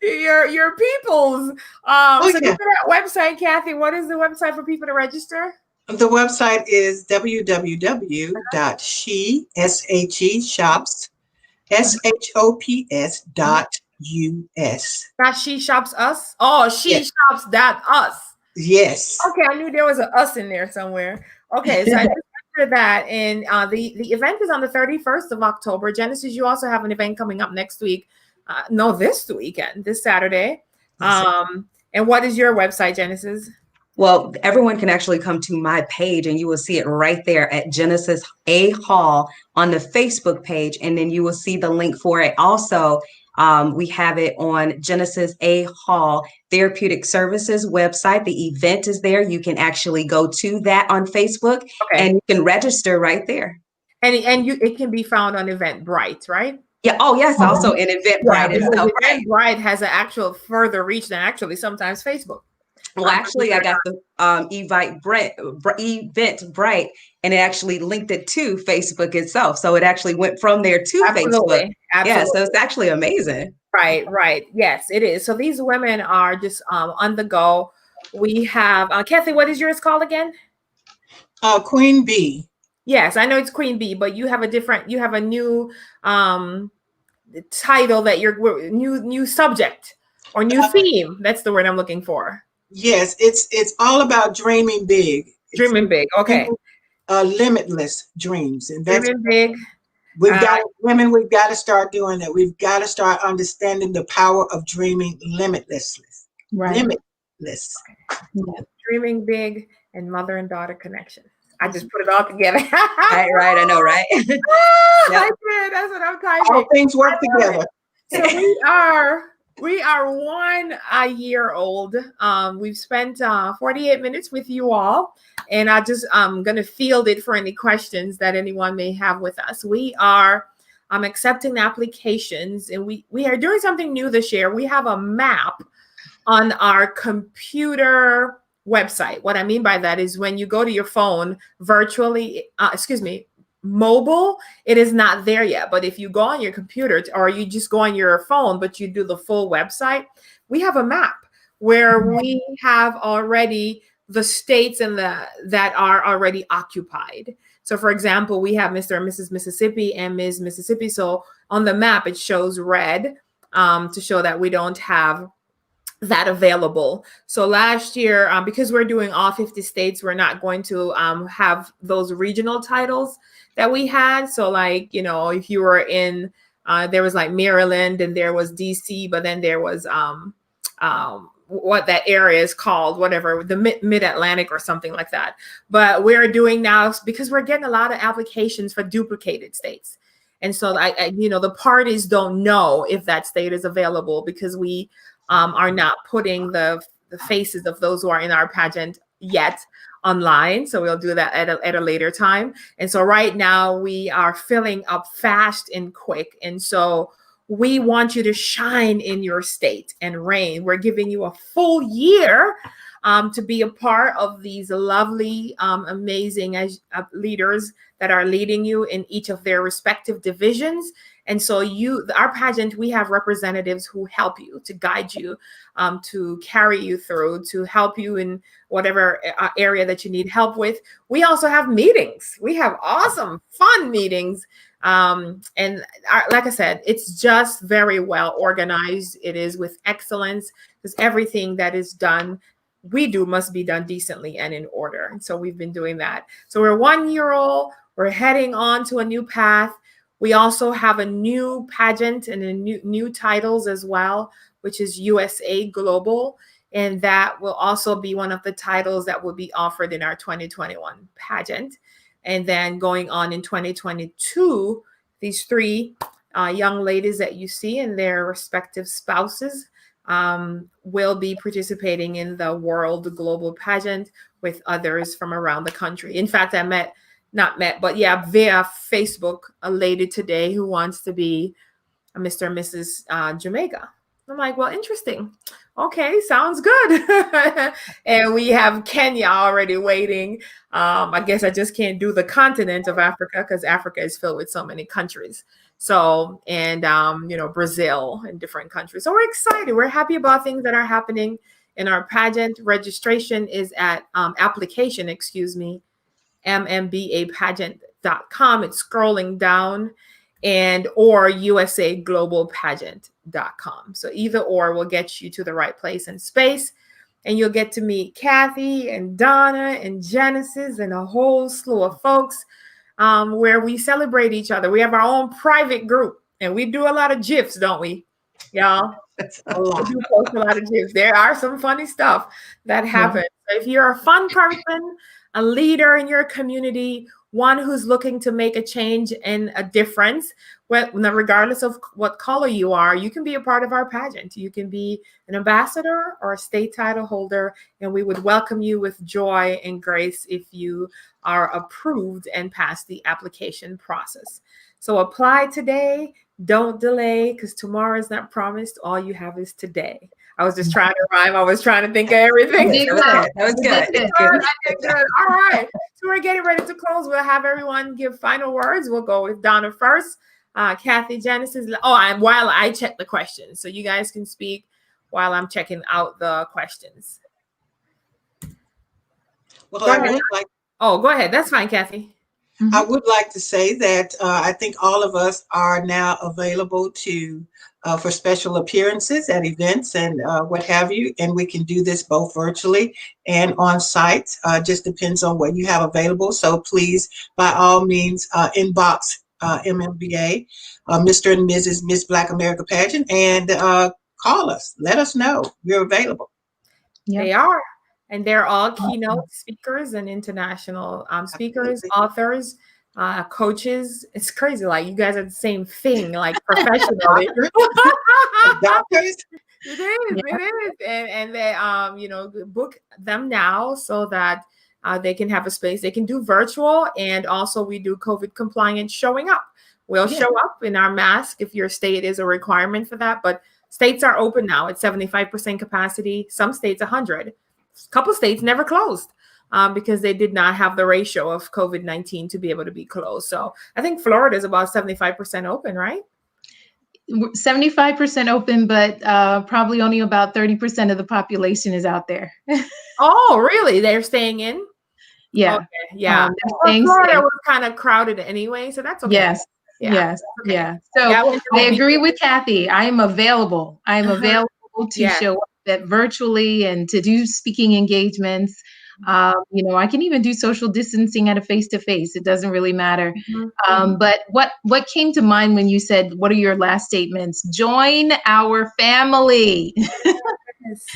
your peoples. So give me that website, Kathy. What is the website for people to register? The website is www.she-shops.us. That she shops us? Oh, she shops that us. Yes. Okay, I knew there was an us in there somewhere. Okay, so I just entered that, and the event is on the 31st of October. Genesis, you also have an event coming up next week. This weekend, this Saturday. And what is your website, Genesis? Well, everyone can actually come to my page, and you will see it right there at Genesis A. Hall on the Facebook page, and then you will see the link for it. Also, we have it on Genesis A. Hall Therapeutic Services website. The event is there. You can actually go to that on Facebook, and you can register right there. And it can be found on Eventbrite, right? Yeah. Oh, yes. Also in Eventbrite itself. Eventbrite has an actual further reach than actually sometimes Facebook. Well, actually, I got the Eventbrite, and it actually linked it to Facebook itself. So it actually went from there to Facebook. Yeah, so it's actually amazing. Right. Yes, it is. So these women are just on the go. We have Kathy. What is yours called again? Queen Bee. Yes, I know it's Queen Bee, but you have a new title that you're new subject or new theme. That's the word I'm looking for. Yes, it's all about dreaming big. Dreaming big. Okay. Limitless dreams, and that's dreaming big. We've got we've got to start doing that. We've got to start understanding the power of dreaming limitlessly. Right. Limitless. Yeah. Dreaming big and mother and daughter connection. I just put it all together. Right. I know, right? I did. That's what I'm typing. All things work together. So we are 1 year old. We've spent 48 minutes with you all, and I'm going to field it for any questions that anyone may have with us. We are accepting applications, and we are doing something new this year. We have a map on our computer website. What I mean by that is when you go to your phone virtually, mobile, it is not there yet. But if you go on your computer or you just go on your phone, but you do the full website, we have a map where we have already the states and that are already occupied. So for example, we have Mr. and Mrs. Mississippi and Ms. Mississippi. So on the map, it shows red to show that we don't have that available. So last year, because we're doing all 50 states, we're not going to have those regional titles that we had. So like, if you were in, there was like Maryland and there was DC, but then there was what that area is called, whatever, the mid-Atlantic or something like that. But we're doing now, because we're getting a lot of applications for duplicated states. And so the parties don't know if that state is available because we are not putting the faces of those who are in our pageant yet online. So we'll do that at a later time. And so right now we are filling up fast and quick. And so we want you to shine in your state and reign. We're giving you a full year to be a part of these lovely, amazing leaders that are leading you in each of their respective divisions. And so our pageant, we have representatives who help you, to guide you, to carry you through, to help you in whatever area that you need help with. We also have meetings. We have awesome, fun meetings. Like I said, it's just very well organized. It is with excellence, because everything that is done, we do, must be done decently and in order. And so we've been doing that. So we're 1 year old. We're heading on to a new path. We also have a new pageant and a new titles as well, which is USA Global. And that will also be one of the titles that will be offered in our 2021 pageant. And then going on in 2022, these three young ladies that you see and their respective spouses will be participating in the World Global Pageant with others from around the country. In fact, via Facebook, a lady today who wants to be a Mr. and Mrs. Jamaica. I'm like, well, interesting. Okay, sounds good. And we have Kenya already waiting. I guess I just can't do the continent of Africa, because Africa is filled with so many countries. So, and, Brazil and different countries. So we're excited. We're happy about things that are happening in our pageant. Registration is at application, MMBApageant.com. It's scrolling down, or USAGlobalPageant.com. So either or will get you to the right place and space. And you'll get to meet Kathy and Donna and Genesis and a whole slew of folks where we celebrate each other. We have our own private group, and we do a lot of GIFs, don't we, y'all? A lot. We do post a lot of GIFs. There are some funny stuff that happens. So if you're a fun person, a leader in your community, one who's looking to make a change and a difference, regardless of what color you are, you can be a part of our pageant. You can be an ambassador or a state title holder, and we would welcome you with joy and grace if you are approved and pass the application process. So apply today. Don't delay, because tomorrow is not promised. All you have is today. I was just trying to rhyme. I was trying to think of everything. That was good. I did good. All right. So we're getting ready to close. We'll have everyone give final words. We'll go with Donna first. Kathy, Genesis. While I check the questions. So you guys can speak while I'm checking out the questions. Well, go ahead. That's fine, Kathy. I would like to say that I think all of us are now available for special appearances at events and what have you. And we can do this both virtually and on site. Just depends on what you have available. So please, by all means, inbox MMBA, Mr. and Mrs. Miss Black America Pageant, and call us. Let us know we're available. Yep. They are. And they're all keynote speakers and international speakers, authors, coaches. It's crazy. Like, you guys are the same thing, like professionally. Doctors. It is. And they, book them now so that they can have a space. They can do virtual. And also we do COVID compliant showing up. We'll show up in our mask if your state is a requirement for that. But states are open now at 75% capacity. Some states 100. A couple states never closed because they did not have the ratio of COVID-19 to be able to be closed. So I think Florida is about 75% open, right? 75% open, but probably only about 30% of the population is out there. Oh, really? They're staying in? Yeah. Okay. Yeah. Florida was kind of crowded anyway, so that's okay. Yes. Yeah. Yes. Okay. Yeah. So I agree with Kathy. I am available. To show up virtually and to do speaking engagements. I can even do social distancing at a face-to-face. It doesn't really matter. But what came to mind when you said, what are your last statements? Join our family.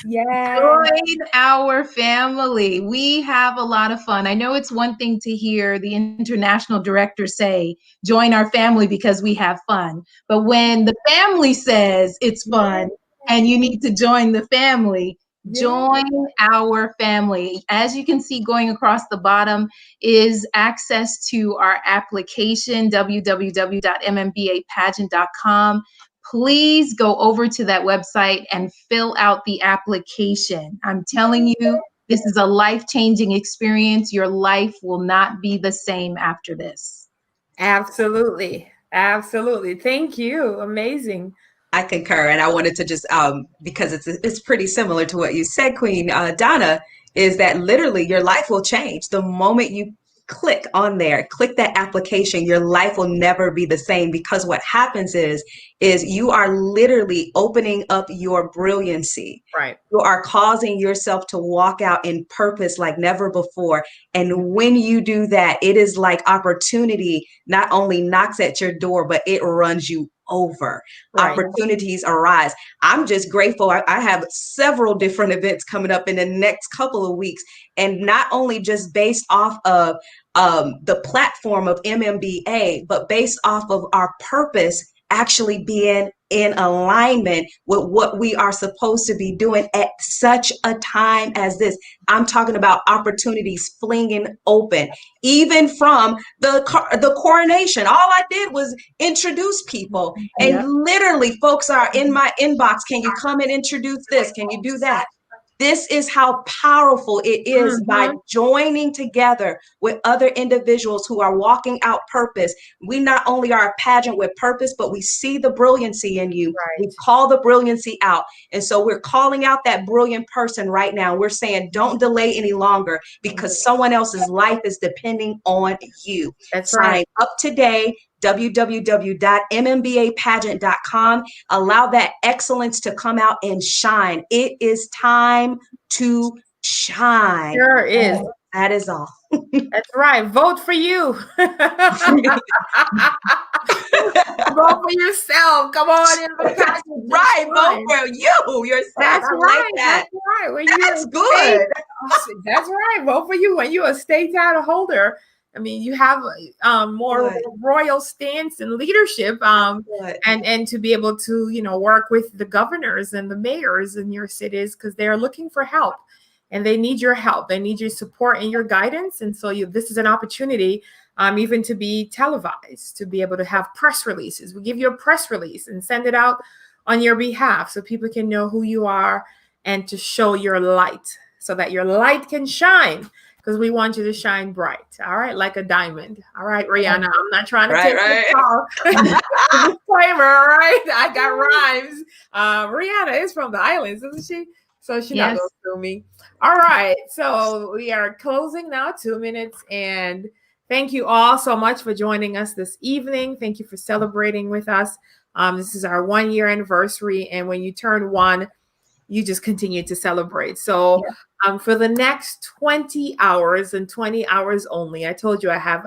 Yes. Join our family. We have a lot of fun. I know it's one thing to hear the international director say, join our family because we have fun. But when the family says it's fun, and you need to join the family. Join our family. As you can see, going across the bottom is access to our application, www.mmbapageant.com. please go over to that website and fill out the application. I'm telling you, this is a life-changing experience. Your life will not be the same after this. Absolutely. Absolutely. Thank you. Amazing. I concur, and I wanted to just because it's pretty similar to what you said, Queen Donna, is that literally your life will change the moment you click on there, click that application. Your life will never be the same, because what happens is you are literally opening up your brilliancy. Right. You are causing yourself to walk out in purpose like never before. And when you do that, it is like opportunity not only knocks at your door, but it runs you over. Right. Opportunities arise. I'm just grateful. I have several different events coming up in the next couple of weeks, and not only just based off of the platform of MMBA, but based off of our purpose actually being in alignment with what we are supposed to be doing at such a time as this. I'm talking about opportunities flinging open, even from the coronation. All I did was introduce people, and literally folks are in my inbox. Can you come and introduce this? Can you do that? This is how powerful it is by joining together with other individuals who are walking out purpose. We not only are a pageant with purpose, but we see the brilliancy in you. Right. We call the brilliancy out. And so we're calling out that brilliant person right now. We're saying, don't delay any longer, because someone else's life is depending on you. That's Sign right. up today. www.mmbapageant.com. Allow that excellence to come out and shine. It is time to shine. Sure is. That is all. That's right. Vote for you. Vote for yourself. Come on in the pageant. Right. Vote for you yourself. That's I right. like that. That's right. When That's good. That's right. Vote for you. When you're a state title holder, I mean, you have more royal stance and leadership, and to be able to, work with the governors and the mayors in your cities, because they're looking for help, and they need your help. They need your support and your guidance. And so this is an opportunity, even to be televised, to be able to have press releases. We give you a press release and send it out on your behalf so people can know who you are, and to show your light so that your light can shine. Because we want you to shine bright, all right, like a diamond. All right, Rihanna, I'm not trying to take this off. Disclaimer, all right? I got rhymes. Rihanna is from the islands, isn't she? So she's not going to sue me. All right, so we are closing now, 2 minutes. And thank you all so much for joining us this evening. Thank you for celebrating with us. This is our 1-year anniversary. And when you turn 1, you just continue to celebrate. So for the next 20 hours and 20 hours only, I told you I have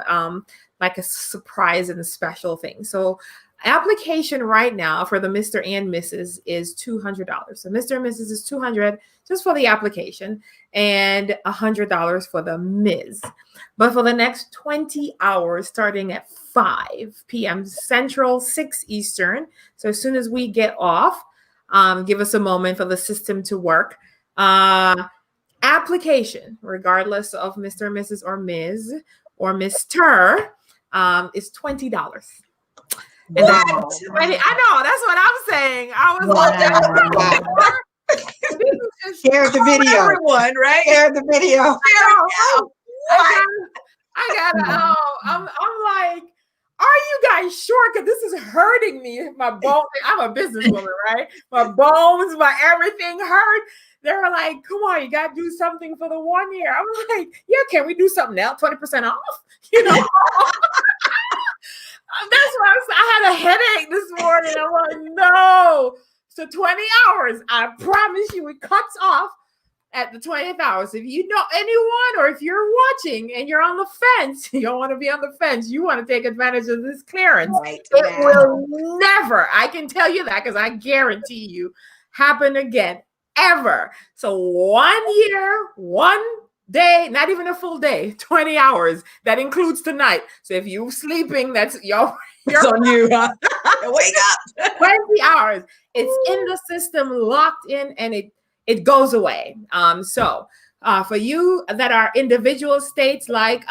like a surprise and a special thing. So application right now for the Mr. and Mrs. is $200. So Mr. and Mrs. is $200 just for the application, and $100 for the Ms. But for the next 20 hours, starting at 5 p.m. Central, 6 Eastern. So as soon as we get off, give us a moment for the system to work. Application, regardless of Mr. and Mrs. or Ms. or Mr., is $20. And I know, that's what I'm saying. I was like, share the video. Everyone, right? Share the video. I'm like, are you guys sure? Because this is hurting me. My bones. I'm a businesswoman, right? My bones, my everything hurt. They're like, come on, you got to do something for the 1 year. I'm like, yeah, can we do something else? 20% off? That's why I had a headache this morning. I'm like, no. So 20 hours, I promise you, it cuts off at the 20th hour. So if you know anyone, or if you're watching and you're on the fence, you don't want to be on the fence, you want to take advantage of this clearance. Right it will never, I can tell you that, because I guarantee you, happen again, ever. So 1 year, 1 day, not even a full day, 20 hours. That includes tonight. So if you're sleeping, that's your it's on you. Wake up. 20 hours. It's in the system, locked in, and it goes away. So For you that are individual states like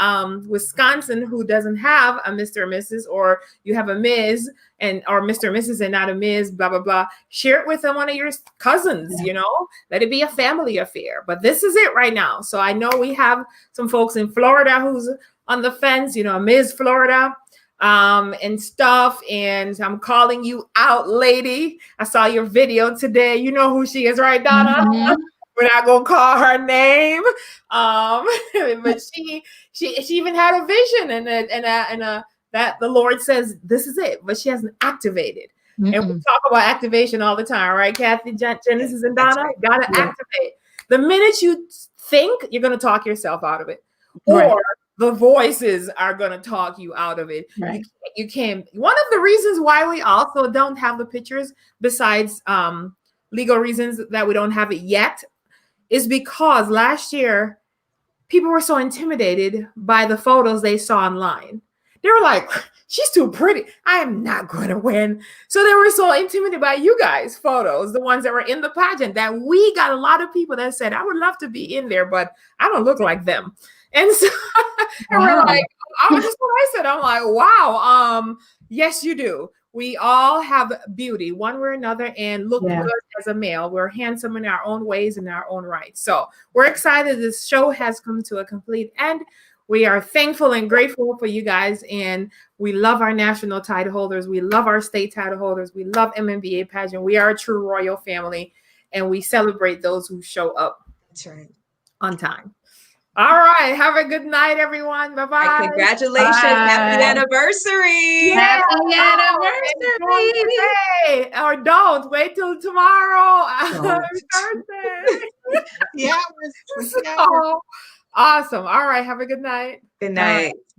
Wisconsin, who doesn't have a Mr. and Mrs., or you have a Ms. or Mr. and Mrs. and not a Ms., blah, blah, blah, share it with one of your cousins, let it be a family affair. But this is it right now. So I know we have some folks in Florida who's on the fence, Ms. Florida and stuff. And I'm calling you out, lady. I saw your video today. You know who she is, right, Donna? Mm-hmm. We're not gonna call her name, but she even had a vision and that the Lord says this is it, but she hasn't activated. Mm-hmm. And we talk about activation all the time, right, Kathy, Genesis, and Donna? Right. Gotta activate. The minute you think, you're gonna talk yourself out of it, or the voices are gonna talk you out of it. Right. You can't. One of the reasons why we also don't have the pictures, besides legal reasons that we don't have it yet, is because last year people were so intimidated by the photos they saw online. They were like, she's too pretty. I am not going to win. So they were so intimidated by you guys' photos, the ones that were in the pageant, that we got a lot of people that said, I would love to be in there, but I don't look like them. And so and we're like, that's what I said. I'm like, wow, yes, you do. We all have beauty one way or another and look good as a male. We're handsome in our own ways and our own rights. So we're excited. This show has come to a complete end. We are thankful and grateful for you guys. And we love our national title holders. We love our state title holders. We love MMBA pageant. We are a true royal family. And we celebrate those who show up. That's right. On time. All right. Have a good night, everyone. Bye-bye. And congratulations. Bye. Happy anniversary. Yeah. Happy anniversary. Or don't. Wait till tomorrow. Thursday. Yeah. So awesome. All right. Have a good night. Good night.